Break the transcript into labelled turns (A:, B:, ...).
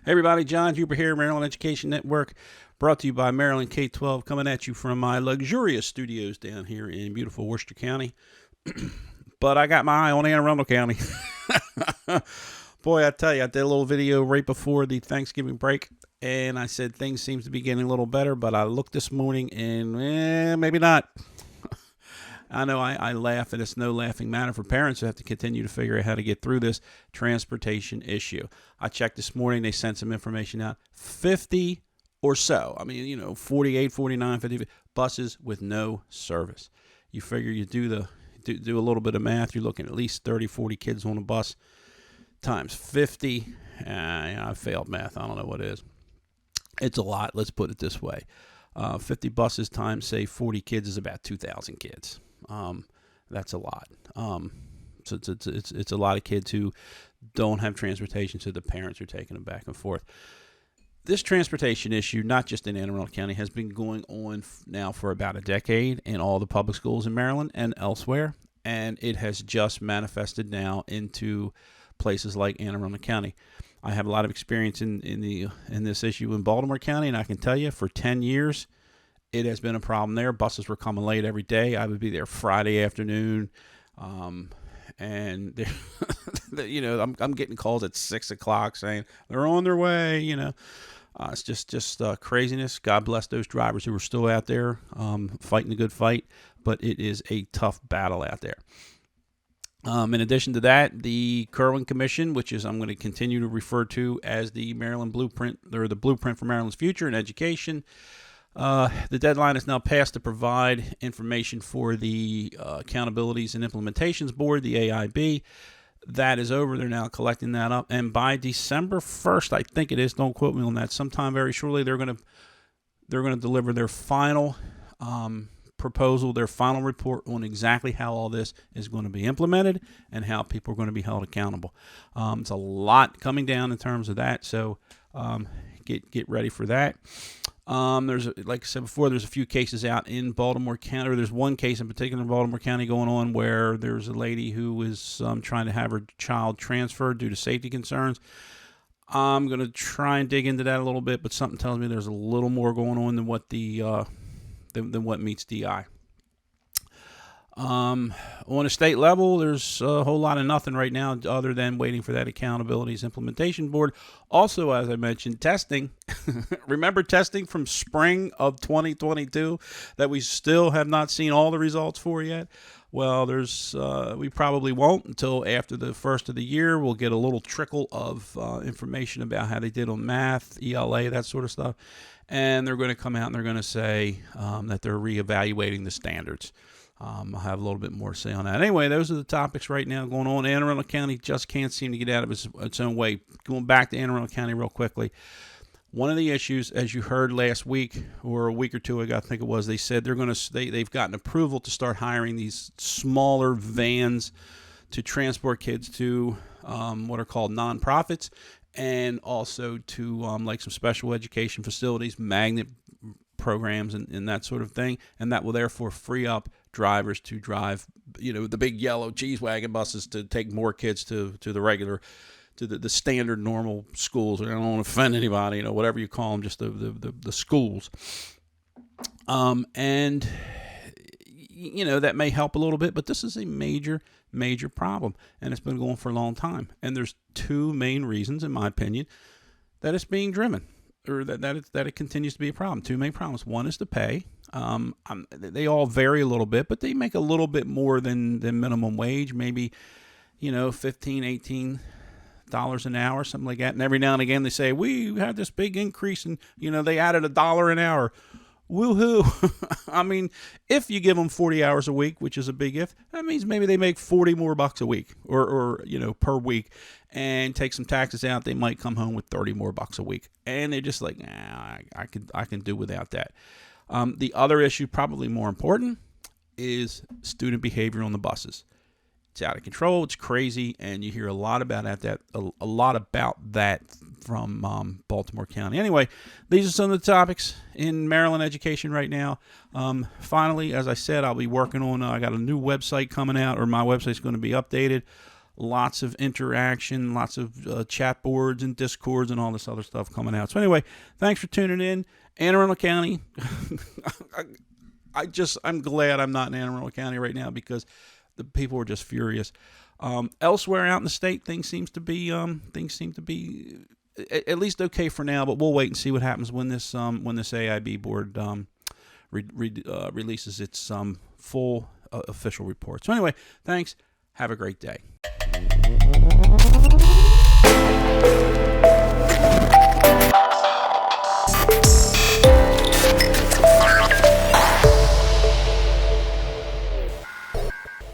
A: Hey everybody, John Huber here, Maryland Education Network, brought to you by Maryland K-12, coming at you from my luxurious studios down here in beautiful Worcester County. But I got my eye on Anne Arundel County. Boy, I tell you, I did a little video right before the Thanksgiving break, and I said things seems to be getting a little better, but I looked this morning and maybe not. I know I laugh, and it's no laughing matter for parents who have to continue to figure out how to get through this transportation issue. I checked this morning. They sent some information out. 50 or so, 48, 49, 50 buses with no service. You figure you do a little bit of math, you're looking at least 30, 40 kids on a bus times 50. I failed math. I don't know what it is. It's a lot. Let's put it this way. 50 buses times, say, 40 kids is about 2,000 kids. That's a lot. So it's a lot of kids who don't have transportation, so the parents are taking them back and forth. This transportation issue, not just in Anne Arundel County, has been going on now for about a decade in all the public schools in Maryland and elsewhere, and it has just manifested now into places like Anne Arundel County. I have a lot of experience in this issue in Baltimore County, and I can tell you, for 10 years, it has been a problem there. Buses were coming late every day. I would be there Friday afternoon, and I'm getting calls at 6 o'clock saying they're on their way. It's just craziness. God bless those drivers who are still out there fighting the good fight, but it is a tough battle out there. In addition to that, the Kerwin Commission, which is I'm going to continue to refer to as the Maryland Blueprint, or the Blueprint for Maryland's Future in Education. The deadline is now passed to provide information for the Accountabilities and Implementations Board, the AIB. That is over. They're now collecting that up. And by December 1st, I think it is, don't quote me on that, sometime very shortly, they're going to deliver their final proposal, their final report on exactly how all this is going to be implemented and how people are going to be held accountable. It's a lot coming down in terms of that, so get ready for that. Like I said before, there's a few cases out in Baltimore County, or there's one case in particular in Baltimore County going on where there's a lady who is trying to have her child transferred due to safety concerns. I'm going to try and dig into that a little bit, but something tells me there's a little more going on than what than what meets the eye. On a state level, there's a whole lot of nothing right now other than waiting for that Accountabilities Implementation Board. Also, as I mentioned, testing. Remember testing from spring of 2022 that we still have not seen all the results for yet? Well, we probably won't until after the first of the year. We'll get a little trickle of information about how they did on math, ELA, that sort of stuff. And they're going to come out and they're going to say that they're reevaluating the standards. I'll have a little bit more to say on that. Anyway, those are the topics right now going on. Anne Arundel County just can't seem to get out of its own way. Going back to Anne Arundel County real quickly, one of the issues, as you heard last week or a week or two ago, I think it was, they said they've gotten approval to start hiring these smaller vans to transport kids to what are called nonprofits, and also to like some special education facilities, magnet programs, and that sort of thing, and that will therefore free up drivers to drive, the big yellow cheese wagon buses to take more kids to the regular, to the standard normal schools. I don't want to offend anybody, whatever you call them, just the schools. And that may help a little bit, but this is a major problem, and it's been going for a long time. And there's two main reasons, in my opinion, that it's being driven, or that it continues to be a problem. Two main problems. One is the pay. They all vary a little bit, but they make a little bit more than minimum wage, maybe, $15, $18 an hour, something like that. And every now and again they say, we had this big increase, and, they added $1 an hour. Woohoo. If you give them 40 hours a week, which is a big if, that means maybe they make 40 more bucks a week or per week, and take some taxes out. They might come home with 30 more bucks a week. And they're just like, I can do without that. The other issue, probably more important, is student behavior on the buses. It's out of control. It's crazy, and you hear a lot about that from Baltimore County. Anyway, these are some of the topics in Maryland education right now. Finally, as I said, I'll be working on. I got a new website coming out, or my website's going to be updated. lots of interaction, lots of chat boards and discords and all this other stuff coming out. So anyway, thanks for tuning in. Anne Arundel County. I'm glad I'm not in Anne Arundel County right now because the people were just furious. Elsewhere out in the state, things seem to be at least okay for now. But we'll wait and see what happens when this AIB board releases its full official report. So anyway, thanks. Have a great day.